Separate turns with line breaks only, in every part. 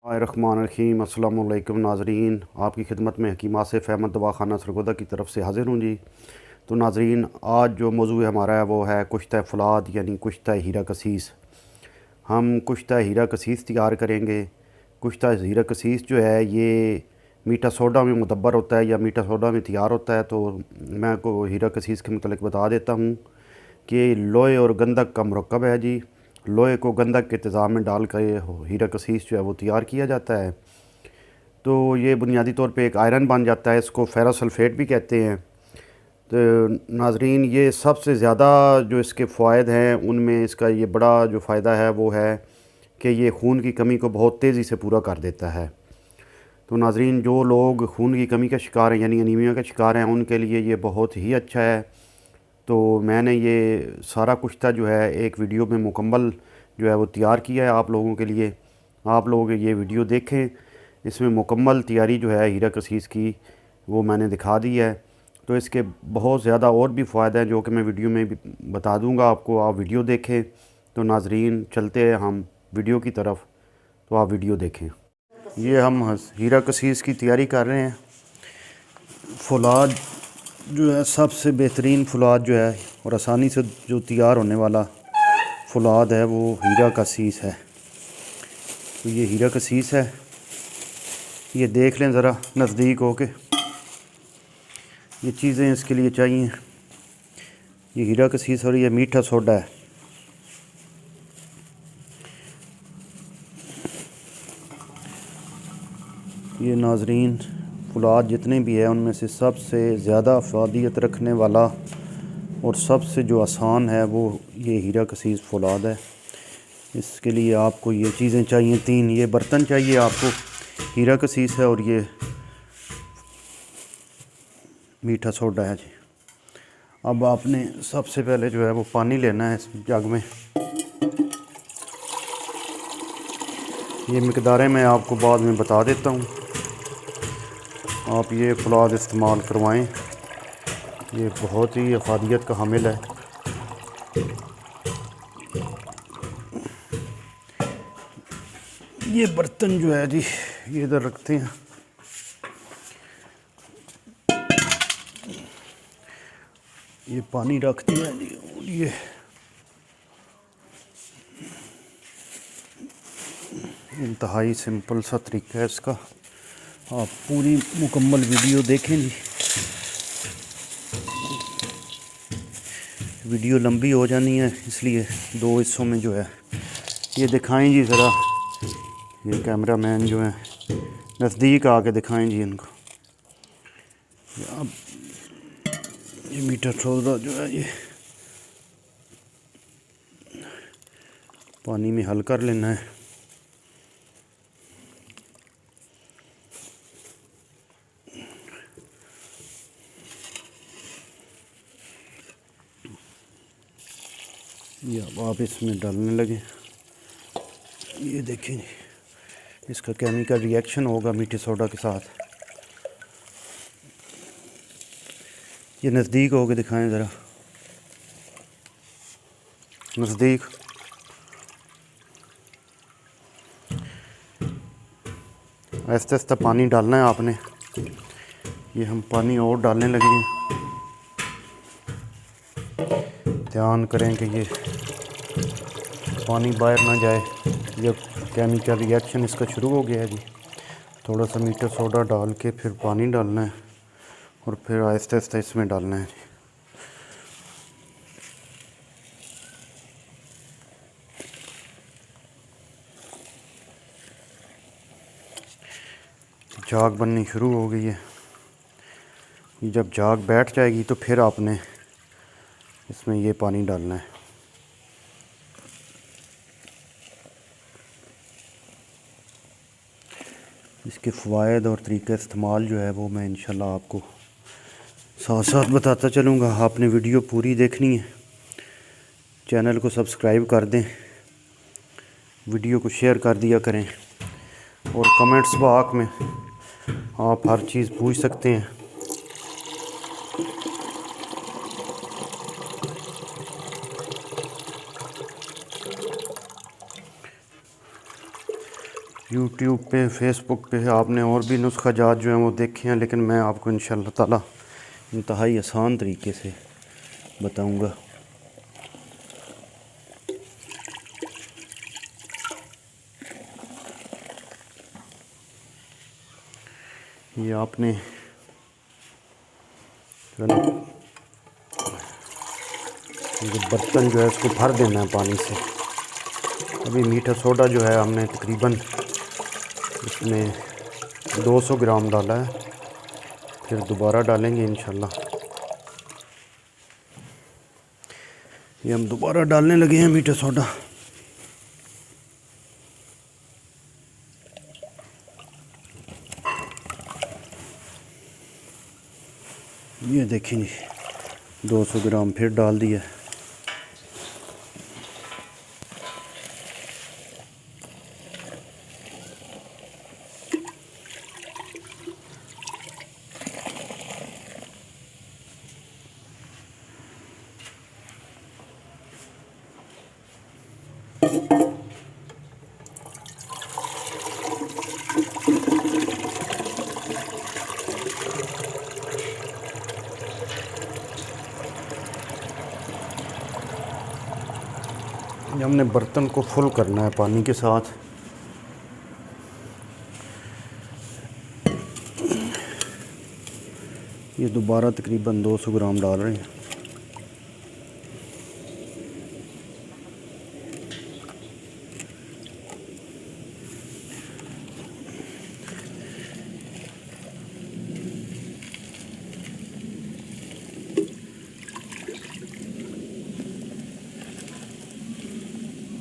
रहमानिर्रहीम। अस्सलाम वालेकुम नाज़रीन, आपकी खिदमत में हकीम आसिफ अहमद दवाखाना सरगोदा की तरफ से हाज़िर हूँ जी। तो नाज़रीन, आज जो मौजू हमारा है वो है कुश्ता फ़ुलाद यानी कुश्ता हीरा कसीस। हम कुश्ता हीरा कसीस तैयार करेंगे। कुश्ता हीरा कसीस जो है ये मीठा सोडा में मुदब्बर होता है या मीठा सोडा में तैयार होता है। तो मैं को हीरा कसीस के मतलब बता देता हूँ कि लोहे और गंधक का मरकब है जी। लोहे को गंधक के तेज़ाम में डाल कर हीरा कसीस जो है वो तैयार किया जाता है। तो ये बुनियादी तौर पे एक आयरन बन जाता है, इसको फेरस सल्फेट भी कहते हैं। तो नाज़रीन, ये सबसे ज़्यादा जो इसके फ़ायदे हैं उनमें इसका ये बड़ा जो फ़ायदा है वो है कि ये खून की कमी को बहुत तेज़ी से पूरा कर देता है। तो नाज़रीन, जो लोग खून की कमी का शिकार हैं यानी अनीमिया का शिकार हैं उनके लिए ये बहुत ही अच्छा है। तो मैंने ये सारा कुश्ता जो है एक वीडियो में मुकम्मल जो है वो तैयार किया है आप लोगों के लिए। आप लोग ये वीडियो देखें, इसमें मुकम्मल तैयारी जो है हीरा कसीस की वो मैंने दिखा दी है। तो इसके बहुत ज़्यादा और भी फ़ायदे हैं जो कि मैं वीडियो में भी बता दूंगा आपको। आप वीडियो देखें। तो नाज़रीन, चलते हैं हम वीडियो की तरफ, तो आप वीडियो देखें। ये हम हीरा कसीस की तैयारी कर रहे हैं। फ़ौलाद जो है सबसे बेहतरीन फ़ौलाद जो है और आसानी से जो तैयार होने वाला फ़ौलाद है वो हीरा कसीस है। तो ये हीरा कसीस है, ये देख लें ज़रा नज़दीक हो के। ये चीज़ें इसके लिए चाहिए, ये हीरा कसीस और ये मीठा सोडा है। ये नाज़रीन, फ़ौलाद जितने भी है उनमें से सबसे ज़्यादा अफादियत रखने वाला और सबसे जो आसान है वो ये हीरा कसीस फ़ौलाद है। इसके लिए आपको ये चीज़ें चाहिए, तीन ये बर्तन चाहिए आपको। हीरा कसीस है और ये मीठा सोडा है जी। अब आपने सबसे पहले जो है वो पानी लेना है इस जग में। ये मिकदारें मैं आपको बाद में बता देता हूँ। आप ये फ़ौलाद इस्तेमाल करवाएं, ये बहुत ही अफादियत का हामिल है। ये बर्तन जो है जी ये इधर रखते हैं। ये पानी रख दिया जी। और ये इंतहाई सिंपल सा तरीका है इसका। आप पूरी मुकम्मल वीडियो देखें जी। वीडियो लंबी हो जानी है इसलिए दो हिस्सों में जो है ये दिखाएं जी ज़रा। ये कैमरा मैन जो है नज़दीक आके दिखाएं जी इनको। अब ये मीठा सोडा जो है ये पानी में हल कर लेना है। ये अब आप इसमें डालने लगे। ये देखें, इसका केमिकल रिएक्शन होगा मीठे सोडा के साथ। ये नज़दीक होके दिखाएं ज़रा, नज़दीक। आहिस्ता आहिस्ता पानी डालना है आपने। ये हम पानी और डालने लगे हैं। ध्यान करें कि ये पानी बाहर ना जाए। जब केमिकल रिएक्शन इसका शुरू हो गया है जी, थोड़ा सा मीठा सोडा डाल के फिर पानी डालना है और फिर आहिस्ता आहिस्ता इसमें डालना है जी। झाग बननी शुरू हो गई है। जब झाग बैठ जाएगी तो फिर आपने इसमें ये पानी डालना है। इसके फ़वाइद और तरीक़ा इस्तेमाल जो है वो मैं इंशाल्लाह आपको साथ साथ बताता चलूँगा। आपने वीडियो पूरी देखनी है। चैनल को सब्सक्राइब कर दें, वीडियो को शेयर कर दिया करें और कमेंट्स बॉक्स में आप हर चीज़ पूछ सकते हैं। यूट्यूब पे, फेसबुक पे आपने और भी नुस्खा जात जो हैं वो देखे हैं, लेकिन मैं आपको इंशाअल्लाह ताला इंतहाई आसान तरीके से बताऊंगा। ये आपने जो है ना, ये बर्तन जो है इसको भर देना है पानी से। अभी मीठा सोडा जो है हमने तकरीबन इसमें 200 ग्राम डाला है, फिर दोबारा डालेंगे इंशाल्लाह। ये हम दोबारा डालने लगे हैं मीठा सोडा। ये देखिए 200 ग्राम फिर डाल दिया। हमने बर्तन को फुल करना है पानी के साथ। ये दोबारा तकरीबन 200 ग्राम डाल रहे हैं।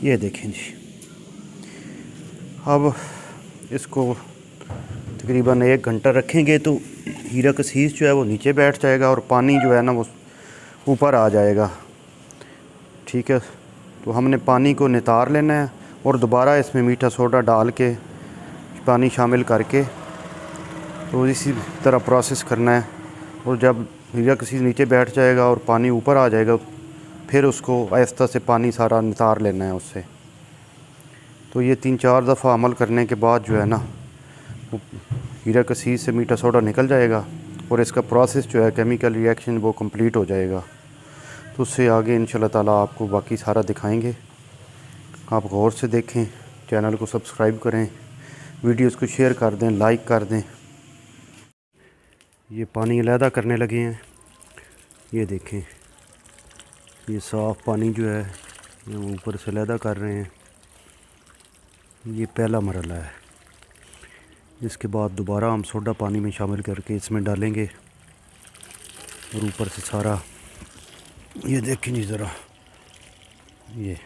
ये देखें जी, अब इसको तकरीबन 1 घंटा रखेंगे तो हीरा कसीस जो है वो नीचे बैठ जाएगा और पानी जो है ना वो ऊपर आ जाएगा। ठीक है, तो हमने पानी को नितार लेना है और दोबारा इसमें मीठा सोडा डाल के पानी शामिल करके तो इसी तरह प्रोसेस करना है। और जब हीरा कसीस नीचे बैठ जाएगा और पानी ऊपर आ जाएगा, फिर उसको आहिस्ता से पानी सारा नितार लेना है उससे। तो ये 3-4 दफ़ा अमल करने के बाद जो है ना हीरा कसीस से मीठा सोडा निकल जाएगा और इसका प्रोसेस जो है केमिकल रिएक्शन वो कंप्लीट हो जाएगा। तो उससे आगे इंशाल्लाह ताला आपको बाकी सारा दिखाएंगे। आप गौर से देखें, चैनल को सब्सक्राइब करें, वीडियोस को शेयर कर दें, लाइक कर दें। ये पानी अलहदा करने लगे हैं। ये देखें, ये साफ़ पानी जो है ये ऊपर से अलहदा कर रहे हैं। ये पहला मरहला है। इसके बाद दोबारा हम सोडा पानी में शामिल करके इसमें डालेंगे और ऊपर से सारा ये देखें जी ज़रा, ये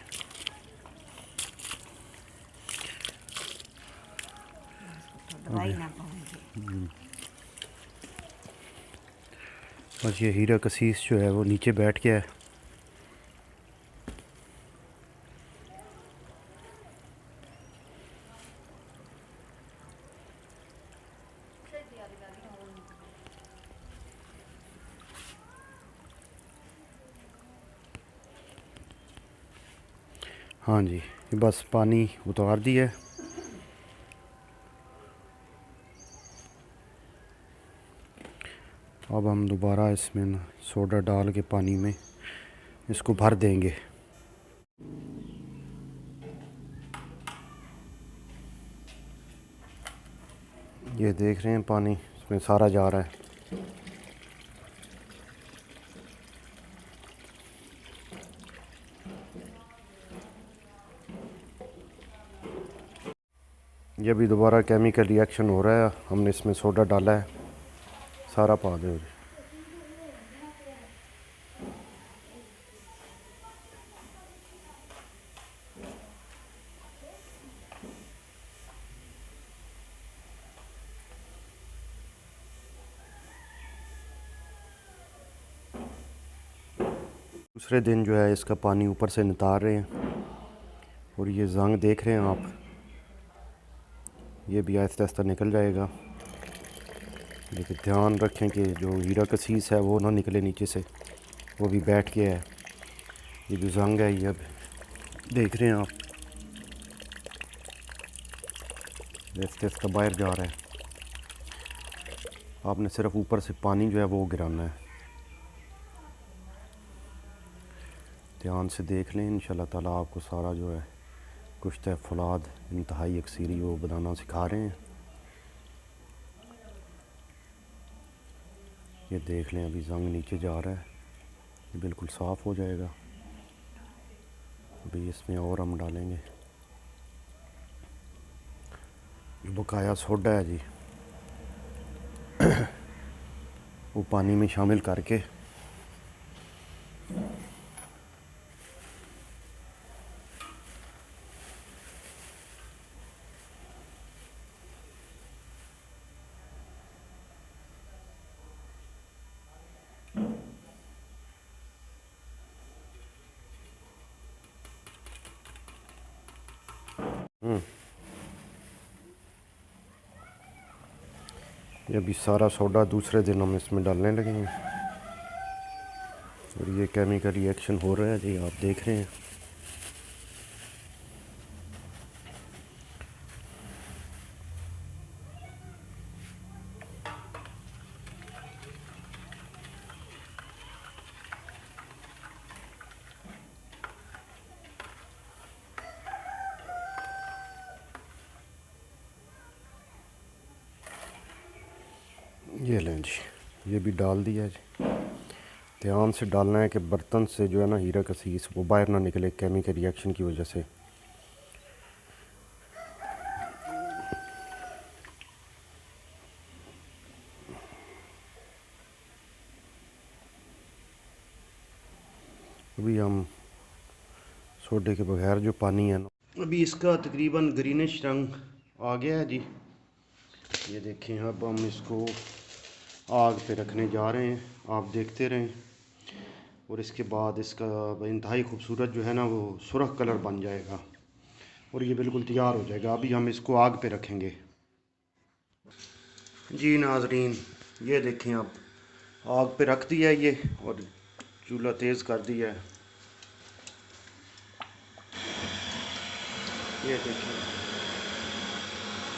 बस ये हीरा कसीस जो है वो नीचे बैठ गया है। हाँ जी, ये बस पानी उतार दिया है। अब हम दोबारा इसमें सोडा डाल के पानी में इसको भर देंगे। ये देख रहे हैं पानी इसमें सारा जा रहा है। ये भी दोबारा केमिकल रिएक्शन हो रहा है। हमने इसमें सोडा डाला है, सारा पा दे। दूसरे दिन जो है इसका पानी ऊपर से नितार रहे हैं और ये जंग देख रहे हैं आप, ये भी आहिस्ता आहिस्ता निकल जाएगा। लेकिन ध्यान रखें कि जो हीरा कसीस है वो ना निकले नीचे से, वो भी बैठ गया है। ये जो जंग है ये अब देख रहे हैं आप। आहिस्ते आहिस्ते बाहर जा रहा है। आपने सिर्फ ऊपर से पानी जो है वो गिराना है। ध्यान से देख लें, इंशाल्लाह ताला आपको सारा जो है कुश्ता फौलाद इंतहाई अक्सीरी वो बनाना सिखा रहे हैं। ये देख लें, अभी जंग नीचे जा रहा है, ये बिल्कुल साफ़ हो जाएगा। अभी इसमें और हम डालेंगे बकाया सोडा है जी, वो पानी में शामिल करके ये अभी सारा सोडा दूसरे दिन हम इसमें डालने लगे हैं और ये केमिकल रिएक्शन हो रहा है जी, आप देख रहे हैं। ये लें जी, ये भी डाल दिया जी। ध्यान से डालना है कि बर्तन से जो है ना हीरा कसीस वो बाहर ना निकले केमिकल रिएक्शन की वजह से। अभी हम सोडे के बगैर जो पानी है ना, अभी इसका तकरीबन ग्रीनिश रंग आ गया है जी। ये देखें, अब हम इसको आग पे रखने जा रहे हैं, आप देखते रहें। और इसके बाद इसका इंतहाई खूबसूरत जो है ना वो सुर्ख कलर बन जाएगा और ये बिल्कुल तैयार हो जाएगा। अभी हम इसको आग पे रखेंगे जी। नाजरीन, ये देखें, आप आग पे रख दिया है ये और चूल्हा तेज़ कर दिया है। ये देखें,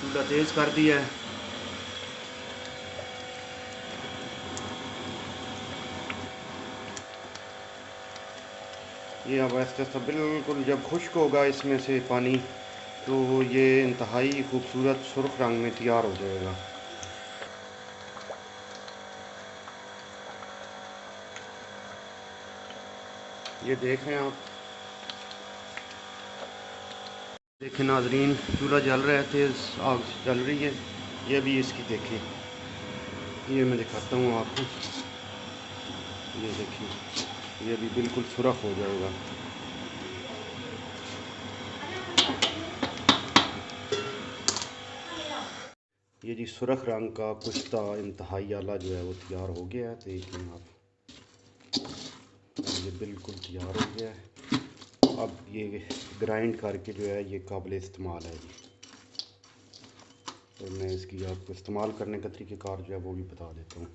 चूल्हा तेज़ कर दिया है। ये अब ऐसे ऐसा बिल्कुल जब खुश्क होगा इसमें से पानी, तो ये इंतहाई खूबसूरत सुर्ख रंग में तैयार हो जाएगा। ये देख रहे हैं आप, देखें नाजरीन, चूल्हा जल रहा है, तेज़ आग जल रही है। ये भी इसकी देखें, ये मैं दिखाता हूँ आपको। ये देखिए, ये भी बिल्कुल सुर्ख हो जाएगा। ये जी सुर्ख रंग का कुश्ता इंतहाई आला जो है वो तैयार हो गया है। देखिए आप, ये बिल्कुल तैयार हो गया है। अब ये ग्राइंड करके जो है ये काबिल इस्तेमाल है जी। तो मैं इसकी आपको इस्तेमाल करने का तरीक़ेकार जो है वो भी बता देता हूँ।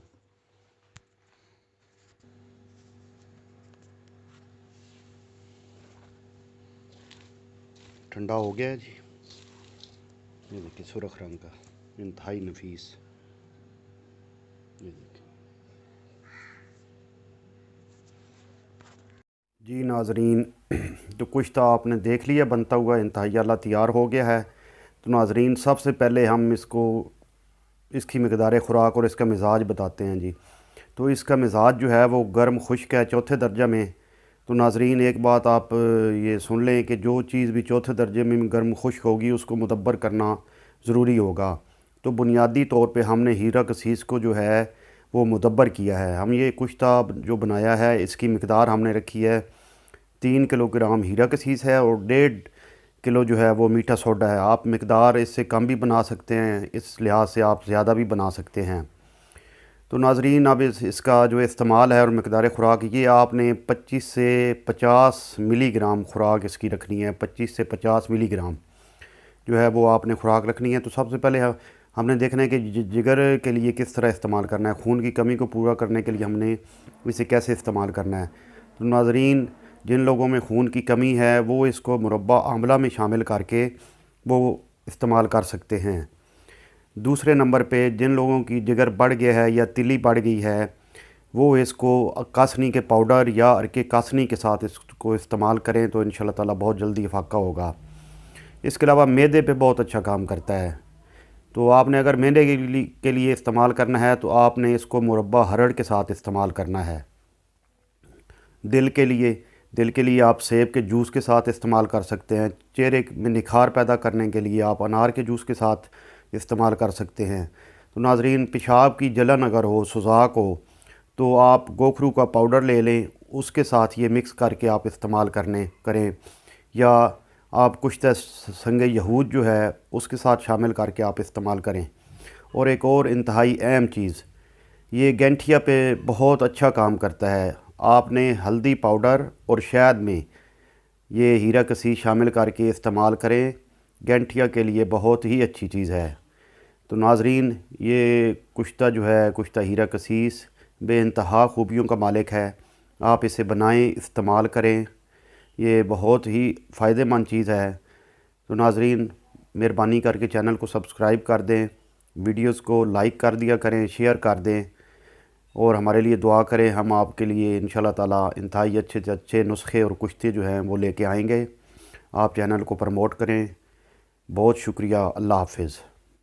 ठंडा हो गया है जी, ये देखिए सुर्ख रंग का इंतहाई नफीस। ये देखिए जी नाजरीन, तो कुश्ता आपने देख लिया बनता हुआ इंतहाई आला तैयार हो गया है। तो नाजरीन, सबसे पहले हम इसको इसकी मकदार ख़ुराक और इसका मिज़ाज बताते हैं जी। तो इसका मिज़ाज जो है वो गर्म खुश्क है, चौथे दर्जा में। तो नाजरीन, एक बात आप ये सुन लें कि जो चीज़ भी चौथे दर्जे में गर्म खुश्क होगी उसको मुदब्बर करना ज़रूरी होगा। तो बुनियादी तौर पे हमने हीरा कसीस को जो है वो मुदब्बर किया है। हम ये कुश्ता जो बनाया है इसकी मकदार हमने रखी है 3 किलोग्राम हीरा कसीस है और 1.5 किलो जो है वो मीठा सोडा है। आप मकदार इससे कम भी बना सकते हैं, इस लिहाज से आप ज़्यादा भी बना सकते हैं। तो नाजरीन, अब इसका जो इस्तेमाल है और मकदार ख़ुराक, ये आपने 25 से 50 मिलीग्राम ख़ुराक इसकी रखनी है। 25 से 50 मिलीग्राम जो है वो आपने ख़ुराक रखनी है। तो सबसे पहले हमने देखना है कि जिगर के लिए किस तरह इस्तेमाल करना है, खून की कमी को पूरा करने के लिए हमने इसे कैसे इस्तेमाल करना है। तो नाजरीन, जिन लोगों में खून की कमी है वो इसको मुरब्बा आंवला में शामिल करके वो इस्तेमाल कर सकते हैं। दूसरे नंबर पे जिन लोगों की जिगर बढ़ गया है या तिली बढ़ गई है, वो इसको कासनी के पाउडर या अरके कासनी के साथ इसको इस्तेमाल करें तो इंशाल्लाह ताला बहुत जल्दी इफाका होगा। इसके अलावा मैदे पे बहुत अच्छा काम करता है। तो आपने अगर मैदे के लिए इस्तेमाल करना है तो आपने इसको मुरब्बा हरड़ के साथ इस्तेमाल करना है। दिल के लिए आप सेब के जूस के साथ इस्तेमाल कर सकते हैं। चेहरे में निखार पैदा करने के लिए आप अनार के जूस के साथ इस्तेमाल कर सकते हैं। तो नाज़रीन, पेशाब की जलन अगर हो, सुजाक हो, तो आप गोखरू का पाउडर ले लें, उसके साथ ये मिक्स करके आप इस्तेमाल करें, या आप कुश्ता संग यहूद जो है उसके साथ शामिल करके आप इस्तेमाल करें। और एक और इंतहाई अहम चीज़, ये गैंठिया पे बहुत अच्छा काम करता है। आपने हल्दी पाउडर और शहद में ये हीरा कसीस शामिल करके इस्तेमाल करें, गैंठिया के लिए बहुत ही अच्छी चीज़ है। तो नाज़रीन, ये कुश्ता जो है, कुश्ता हीरा कसीस बेइंतहा खूबियों का मालिक है। आप इसे बनाएं, इस्तेमाल करें, ये बहुत ही फ़ायदेमंद चीज़ है। तो नाज़रीन, मेहरबानी करके चैनल को सब्सक्राइब कर दें, वीडियोस को लाइक कर दिया करें, शेयर कर दें और हमारे लिए दुआ करें। हम आपके लिए इंशाल्लाह ताला इंतहाई अच्छे से अच्छे नुस्खे और कुश्ते जो हैं वो लेके आएंगे। आप चैनल को प्रमोट करें। बहुत शुक्रिया। अल्लाह हाफ़िज़।